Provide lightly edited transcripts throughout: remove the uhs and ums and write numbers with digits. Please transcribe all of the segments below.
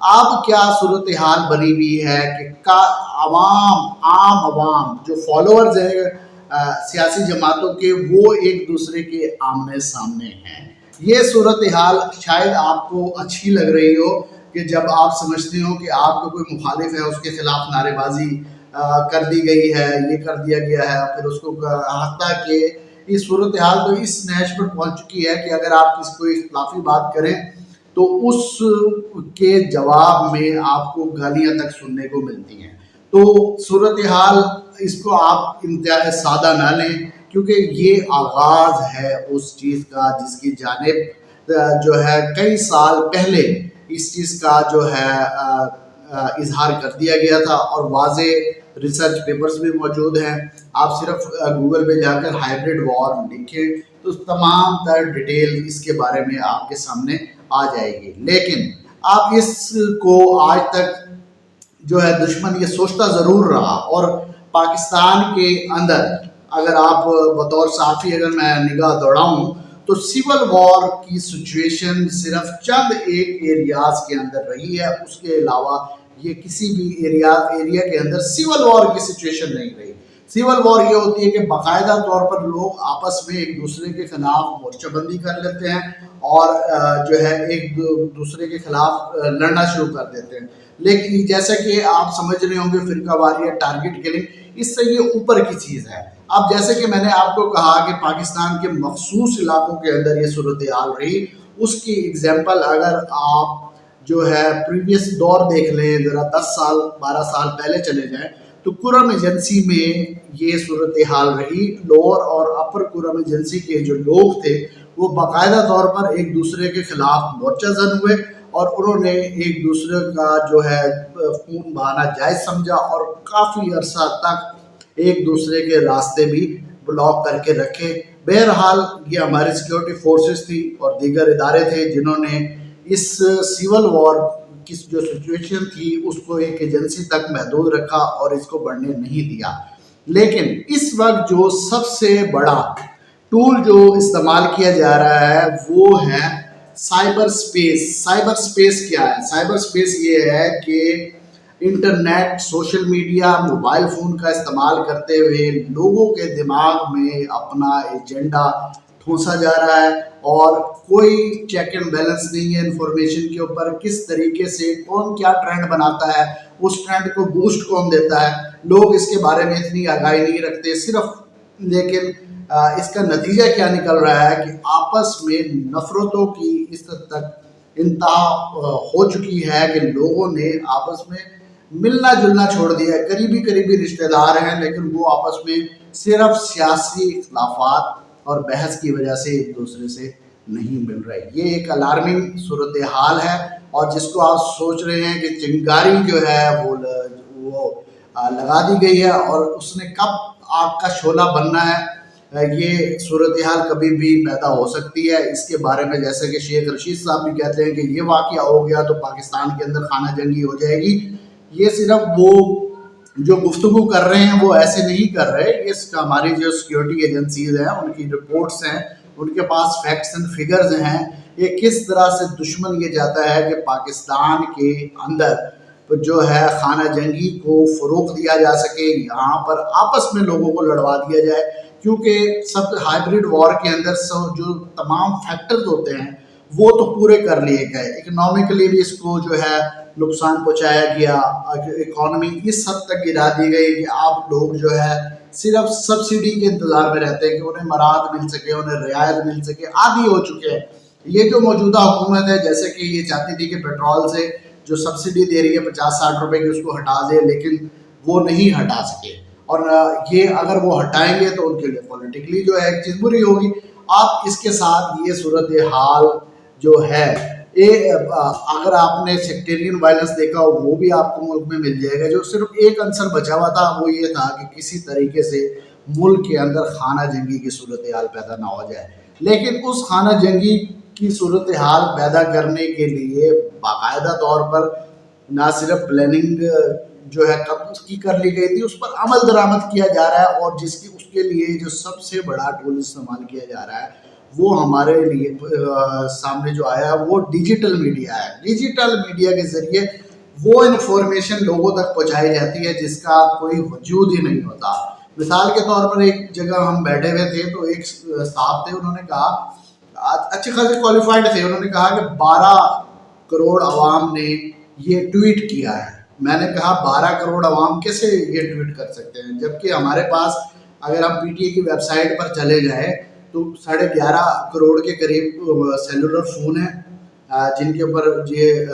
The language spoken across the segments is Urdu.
اب کیا صورتحال بنی ہوئی ہے کہ عام عوام جو فالوورز ہیں سیاسی جماعتوں کے، وہ ایک دوسرے کے آمنے سامنے ہیں۔ یہ صورتحال شاید آپ کو اچھی لگ رہی ہو کہ جب آپ سمجھتے ہو کہ آپ کو کوئی مخالف ہے، اس کے خلاف نعرے بازی کر دی گئی ہے، یہ کر دیا گیا ہے، پھر اس کو حتیٰ کہ یہ صورتحال تو اس نہج پر پہنچ چکی ہے کہ اگر آپ کسی کوئی اختلافی بات کریں تو اس کے جواب میں آپ کو گالیاں تک سننے کو ملتی ہیں۔ تو صورتحال اس کو آپ انتہائی سادہ نہ لیں، کیونکہ یہ آغاز ہے اس چیز کا جس کی جانب جو ہے کئی سال پہلے اس چیز کا جو ہے اظہار کر دیا گیا تھا، اور واضح ریسرچ پیپرز بھی موجود ہیں۔ آپ صرف گوگل پہ جا کر ہائبرڈ وار لکھیں تو تمام تر ڈیٹیل اس کے بارے میں آپ کے سامنے آ جائے گی۔ لیکن آپ اس کو آج تک جو ہے دشمن یہ سوچتا ضرور رہا، اور پاکستان کے اندر اگر آپ بطور صحافی اگر میں نگاہ دوڑاؤں تو سول وار کی سچویشن صرف چند ایک ایریاز کے اندر رہی ہے، اس کے علاوہ یہ کسی بھی ایریا کے اندر سول وار کی سچویشن نہیں رہی۔ سول وار یہ ہوتی ہے کہ باقاعدہ طور پر لوگ آپس میں ایک دوسرے کے خلاف مورچہ بندی کر لیتے ہیں اور جو ہے ایک دوسرے کے خلاف لڑنا شروع کر دیتے ہیں۔ لیکن جیسا کہ آپ سمجھ رہے ہوں گے فرقہ واریت، ٹارگٹ کلنگ، اس سے یہ اوپر کی چیز ہے۔ اب جیسے کہ میں نے آپ کو کہا کہ پاکستان کے مخصوص علاقوں کے اندر یہ صورتحال رہی، اس کی اگزامپل اگر آپ جو ہے پریویس دور دیکھ لیں، ذرا 10 سال 12 سال پہلے چلے جائیں تو کرم ایجنسی میں یہ صورتحال رہی۔ لوور اور اپر کرم ایجنسی کے جو لوگ تھے وہ باقاعدہ طور پر ایک دوسرے کے خلاف مورچہ زن ہوئے، اور انہوں نے ایک دوسرے کا جو ہے خون بہانا جائز سمجھا، اور کافی عرصہ تک ایک دوسرے کے راستے بھی بلاک کر کے رکھے۔ بہرحال یہ ہماری سیکیورٹی فورسز تھی اور دیگر ادارے تھے جنہوں نے اس سول وار کی جو سچویشن تھی اس کو ایک ایجنسی تک محدود رکھا اور اس کو بڑھنے نہیں دیا۔ لیکن اس وقت جو سب سے بڑا ٹول جو استعمال کیا جا رہا ہے وہ ہے سائبر سپیس۔ سائبر سپیس کیا ہے؟ سائبر سپیس یہ ہے کہ internet, social media, mobile phone کا استعمال کرتے ہوئے لوگوں کے دماغ میں اپنا ایجنڈا ٹھونسا جا رہا ہے، اور کوئی چیک اینڈ بیلنس نہیں ہے انفارمیشن کے اوپر۔ کس طریقے سے کون کیا ٹرینڈ بناتا ہے، اس ٹرینڈ کو بوسٹ کون دیتا ہے، لوگ اس کے بارے میں اتنی آگاہی نہیں رکھتے صرف۔ لیکن اس کا نتیجہ کیا نکل رہا ہے کہ آپس میں نفرتوں کی اس حد تک انتہا ہو چکی ہے کہ لوگوں نے آپس میں ملنا جلنا چھوڑ دیا ہے۔ قریبی رشتہ دار ہیں لیکن وہ آپس میں صرف سیاسی اختلافات اور بحث کی وجہ سے ایک دوسرے سے نہیں مل رہے۔ یہ ایک الارمنگ صورتحال ہے، اور جس کو آپ سوچ رہے ہیں کہ چنگاری جو ہے وہ لگا دی گئی ہے اور اس نے کب آگ کا شعلہ بننا ہے، یہ صورتحال کبھی بھی پیدا ہو سکتی ہے۔ اس کے بارے میں جیسے کہ شیخ رشید صاحب بھی کہتے ہیں کہ یہ واقعہ ہو گیا تو پاکستان کے اندر خانہ جنگی ہو جائے گی۔ یہ صرف وہ جو گفتگو کر رہے ہیں وہ ایسے نہیں کر رہے، اس کا ہماری جو سیکیورٹی ایجنسیز ہیں ان کی رپورٹس ہیں، ان کے پاس فیکٹس اینڈ فگرز ہیں۔ یہ کس طرح سے دشمن یہ چاہتا ہے کہ پاکستان کے اندر جو ہے خانہ جنگی کو فروغ دیا جا سکے، یہاں پر آپس میں لوگوں کو لڑوا دیا جائے، کیونکہ سب ہائبرڈ وار کے اندر جو تمام فیکٹرز ہوتے ہیں وہ تو پورے کر لیے گئے۔ اکنامکلی بھی اس کو جو ہے نقصان پہنچایا گیا، اکانومی اس حد تک گرا دی گئی کہ آپ لوگ جو ہے صرف سبسڈی کے انتظار میں رہتے ہیں کہ انہیں مراد مل سکے، انہیں رعایت مل سکے، عادی ہو چکے ہیں۔ یہ جو موجودہ حکومت ہے جیسے کہ یہ چاہتی تھی کہ پیٹرول سے جو سبسڈی دے رہی ہے 50-60 روپے کی اس کو ہٹا دے، لیکن وہ نہیں ہٹا سکے، اور یہ اگر وہ ہٹائیں گے تو ان کے لیے پولیٹیکلی جو ہے ایک چیز بری ہوگی۔ آپ اس کے ساتھ یہ صورتحال جو ہے اگر آپ نے سیکٹیرین وائلنس دیکھا ہو وہ بھی آپ کو ملک میں مل جائے گا۔ جو صرف ایک عنصر بچا ہوا تھا وہ یہ تھا کہ کسی طریقے سے ملک کے اندر خانہ جنگی کی صورتحال پیدا نہ ہو جائے، لیکن اس خانہ جنگی کی صورتحال پیدا کرنے کے لیے باقاعدہ طور پر نہ صرف پلاننگ جو ہے کب اس کی کر لی گئی تھی، اس پر عمل درآمد کیا جا رہا ہے، اور اس کے لیے جو سب سے بڑا ٹول استعمال کیا جا رہا ہے وہ ہمارے لیے سامنے جو آیا وہ ڈیجیٹل میڈیا ہے. ڈیجیٹل میڈیا کے ذریعے وہ انفارمیشن لوگوں تک پہنچائی جاتی ہے جس کا کوئی وجود ہی نہیں ہوتا. مثال کے طور پر ایک جگہ ہم بیٹھے ہوئے تھے تو ایک صاحب تھے, انہوں نے کہا, اچھے خاصے کوالیفائڈ تھے, انہوں نے کہا کہ 12 کروڑ عوام نے یہ ٹویٹ کیا ہے. میں نے کہا 12 کروڑ عوام کیسے یہ ٹویٹ کر سکتے ہیں, جبکہ ہمارے پاس اگر ہم پی ٹی اے کی ویب سائٹ پر چلے جائیں تو 11.5 کروڑ کے قریب سیلولر فون ہیں, جن کے اوپر یہ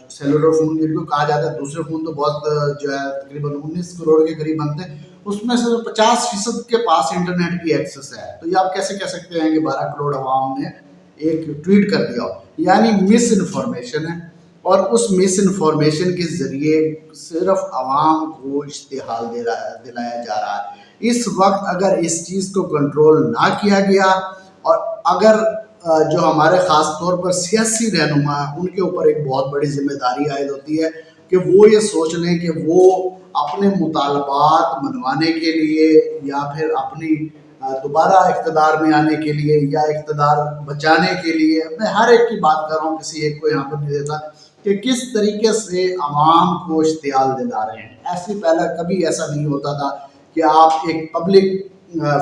سیلولر فون جن کو کہا جاتا ہے. دوسرے فون تو بہت جو ہے تقریباً 19 کروڑ کے قریب بنتے ہیں, اس میں سے 50% کے پاس انٹرنیٹ کی ایکسیس ہے. تو یہ آپ کیسے کہہ سکتے ہیں کہ 12 کروڑ عوام نے ایک ٹویٹ کر دیا ہو؟ یعنی مس انفارمیشن ہے, اور اس مس انفارمیشن کے ذریعے صرف عوام کو اشتعال دلایا جا رہا ہے. اس وقت اگر اس چیز کو کنٹرول نہ کیا گیا, اور اگر جو ہمارے خاص طور پر سیاسی رہنما ان کے اوپر ایک بہت بڑی ذمہ داری عائد ہوتی ہے کہ وہ یہ سوچ لیں کہ وہ اپنے مطالبات منوانے کے لیے یا پھر اپنی دوبارہ اقتدار میں آنے کے لیے یا اقتدار بچانے کے لیے, میں ہر ایک کی بات کر رہا ہوں, کسی ایک کو یہاں پر نہیں دیتا, کہ کس طریقے سے عوام کو اشتعال دلا رہے ہیں. ایسی پہلے کبھی ایسا نہیں ہوتا تھا کہ آپ ایک پبلک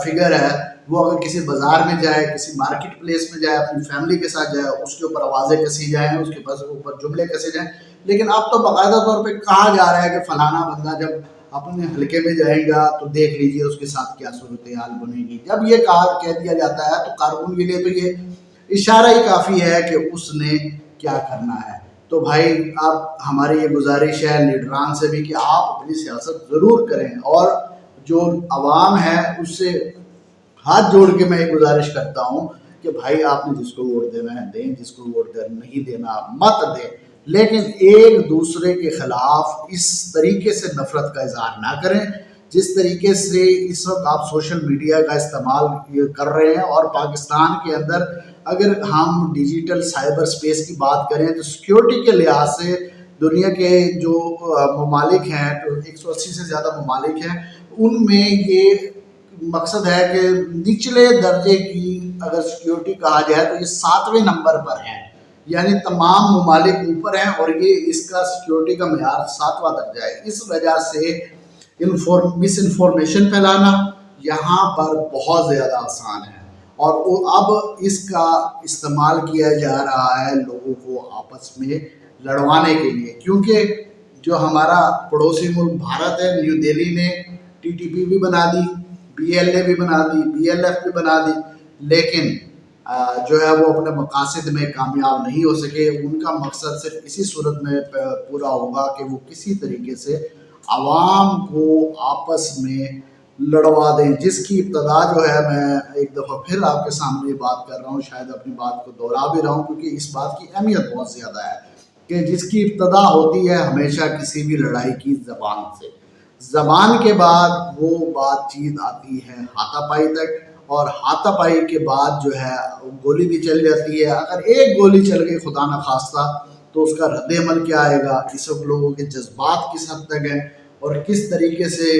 فگر ہے, وہ اگر کسی بازار میں جائے, کسی مارکیٹ پلیس میں جائے, اپنی فیملی کے ساتھ جائے, اس کے اوپر آوازیں کسی جائیں, اس کے اوپر جملے کسے جائیں. لیکن اب تو باقاعدہ طور پہ کہا جا رہا ہے کہ فلانا بندہ جب اپنے حلقے میں جائے گا تو دیکھ لیجئے اس کے ساتھ کیا صورتحال بنے گی. جب یہ کہہ دیا جاتا ہے تو کارکن کے لیے تو یہ اشارہ ہی کافی ہے کہ اس نے کیا کرنا ہے. تو بھائی اب ہماری یہ گزارش ہے لیڈران سے بھی کہ آپ اپنی سیاست ضرور کریں, اور جو عوام ہے اس سے ہاتھ جوڑ کے میں یہ گزارش کرتا ہوں کہ بھائی آپ نے جس کو ووٹ دینا ہے دیں, جس کو ووٹ نہیں دینا مت دیں, لیکن ایک دوسرے کے خلاف اس طریقے سے نفرت کا اظہار نہ کریں جس طریقے سے اس وقت آپ سوشل میڈیا کا استعمال کر رہے ہیں. اور پاکستان کے اندر اگر ہم ڈیجیٹل سائبر سپیس کی بات کریں تو سیکیورٹی کے لحاظ سے دنیا کے جو ممالک ہیں, 180 سے زیادہ ممالک ہیں, ان میں یہ مقصد ہے کہ نچلے درجے کی اگر سیکیورٹی کہا جائے تو یہ 7ویں نمبر پر ہے. یعنی تمام ممالک اوپر ہیں اور یہ اس کا سیکیورٹی کا معیار 7واں درجہ ہے. اس وجہ سے مس انفارمیشن پھیلانا یہاں پر بہت زیادہ آسان ہے, اور اب اس کا استعمال کیا جا رہا ہے لوگوں کو آپس میں لڑوانے کے لیے. کیونکہ جو ہمارا پڑوسی ملک بھارت ہے, نیو دہلی نے TTP بھی بنا دی, PLA بھی بنا دی, PLF بھی بنا دی, لیکن جو ہے وہ اپنے مقاصد میں کامیاب نہیں ہو سکے. ان کا مقصد صرف اسی صورت میں پورا ہوگا کہ وہ کسی طریقے سے عوام کو آپس میں لڑوا دیں, جس کی ابتدا جو ہے میں ایک دفعہ پھر آپ کے سامنے بات کر رہا ہوں, شاید اپنی بات کو دوہرا بھی رہا ہوں کیونکہ اس بات کی اہمیت بہت زیادہ ہے, کہ جس کی ابتدا ہوتی ہے ہمیشہ کسی بھی لڑائی کی زبان سے. زبان کے بعد وہ بات چیت آتی ہے ہاتھا پائی تک, اور ہاتھا پائی کے بعد جو ہے گولی بھی چل جاتی ہے. اگر ایک گولی چل گئی خدا نخواستہ تو اس کا رد عمل کیا آئے گا, اس وقت لوگوں کے جذبات کس حد تک ہیں, اور کس طریقے سے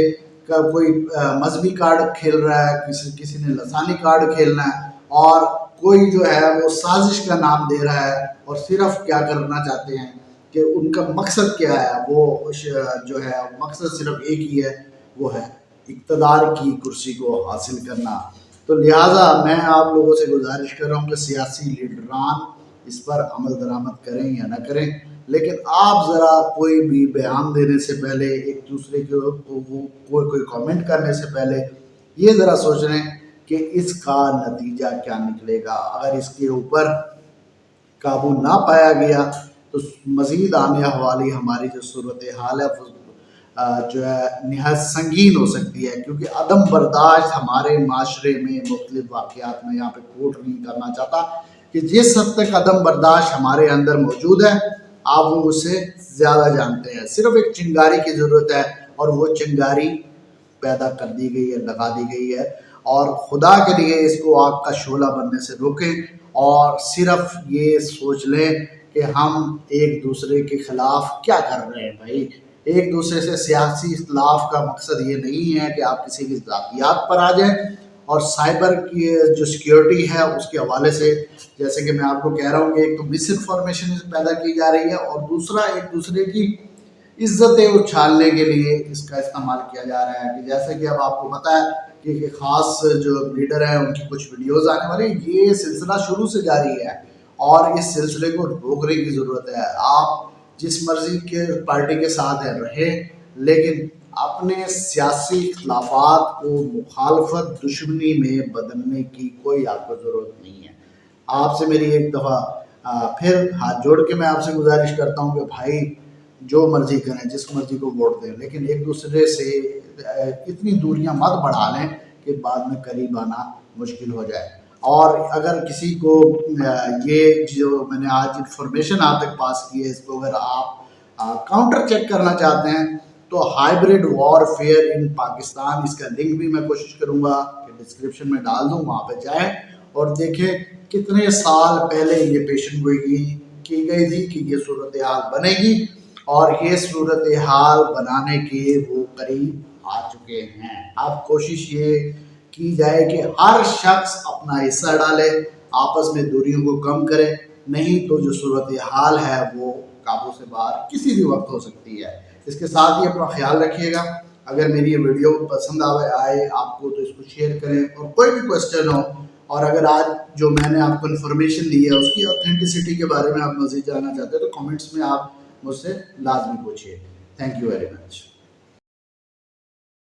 کوئی مذہبی کارڈ کھیل رہا ہے, کسی نے لسانی کارڈ کھیلنا ہے, اور کوئی جو ہے وہ سازش کا نام دے رہا ہے, اور صرف کیا کرنا چاہتے ہیں کہ ان کا مقصد کیا ہے, وہ جو ہے مقصد صرف ایک ہی ہے, وہ ہے اقتدار کی کرسی کو حاصل کرنا. تو لہٰذا میں آپ لوگوں سے گزارش کر رہا ہوں کہ سیاسی لیڈران اس پر عمل درآمد کریں یا نہ کریں, لیکن آپ ذرا کوئی بھی بیان دینے سے پہلے, ایک دوسرے کو کوئی کامنٹ کرنے سے پہلے یہ ذرا سوچ لیں کہ اس کا نتیجہ کیا نکلے گا. اگر اس کے اوپر قابو نہ پایا گیا تو مزید آنے والی ہماری جو صورتحال ہے جو ہے نہایت سنگین ہو سکتی ہے, کیونکہ عدم برداشت ہمارے معاشرے میں مختلف واقعات میں یہاں پہ کوٹ نہیں کرنا چاہتا کہ جس حد تک عدم برداشت ہمارے اندر موجود ہے آپ وہ مجھ سے زیادہ جانتے ہیں. صرف ایک چنگاری کی ضرورت ہے, اور وہ چنگاری پیدا کر دی گئی ہے, لگا دی گئی ہے, اور خدا کے لیے اس کو آگ کا شعلہ بننے سے روکیں, اور صرف یہ سوچ لیں کہ ہم ایک دوسرے کے خلاف کیا کر رہے ہیں. بھائی ایک دوسرے سے سیاسی اختلاف کا مقصد یہ نہیں ہے کہ آپ کسی کی ذاتیات پر آ جائیں, اور سائبر کی جو سیکیورٹی ہے اس کے حوالے سے جیسے کہ میں آپ کو کہہ رہا ہوں کہ ایک تو مس انفارمیشن پیدا کی جا رہی ہے اور دوسرا ایک دوسرے کی عزتیں اچھالنے کے لیے اس کا استعمال کیا جا رہا ہے کہ جیسے کہ اب آپ کو پتہ ہے کہ ایک خاص جو لیڈر ہیں ان کی کچھ ویڈیوز آنے والی، یہ سلسلہ شروع سے جاری ہے اور اس سلسلے کو روکنے کی ضرورت ہے۔ آپ جس مرضی کے پارٹی کے ساتھ ہیں رہیں، لیکن اپنے سیاسی اختلافات کو مخالفت دشمنی میں بدلنے کی کوئی آپ کو ضرورت نہیں ہے۔ آپ سے میری ایک دفعہ پھر ہاتھ جوڑ کے میں آپ سے گزارش کرتا ہوں کہ بھائی جو مرضی کریں، جس مرضی کو ووٹ دیں، لیکن ایک دوسرے سے اتنی دوریاں مت بڑھا لیں کہ بعد میں قریب آنا مشکل ہو جائے۔ اور اگر کسی کو یہ جو میں نے آج انفارمیشن آپ تک پاس کی ہے اس کو اگر آپ کاؤنٹر چیک کرنا چاہتے ہیں تو ہائیبریڈ وار فیئر ان پاکستان، اس کا لنک بھی میں کوشش کروں گا کہ ڈسکرپشن میں ڈال دوں، وہاں پہ جائیں اور دیکھیں کتنے سال پہلے یہ پیشن گوئی کی گئی تھی کہ یہ صورتحال بنے گی اور یہ صورتحال بنانے کے وہ قریب آ چکے ہیں۔ اب کوشش یہ کی جائے کہ ہر شخص اپنا حصہ ڈالے، آپس میں دوریوں کو کم کرے، نہیں تو جو صورتحال ہے وہ قابو سے باہر کسی بھی وقت ہو سکتی ہے۔ اس کے ساتھ ہی اپنا خیال رکھیے گا۔ اگر میری یہ ویڈیو پسند آئے آپ کو تو اس کو شیئر کریں، اور کوئی بھی کوسچن ہو اور اگر آج جو میں نے آپ کو انفارمیشن دی ہے اس کی اوتھینٹسٹی کے بارے میں آپ مزید جاننا چاہتے ہیں تو کامنٹس میں آپ مجھ سے لازمی پوچھیے۔ Thank you very much.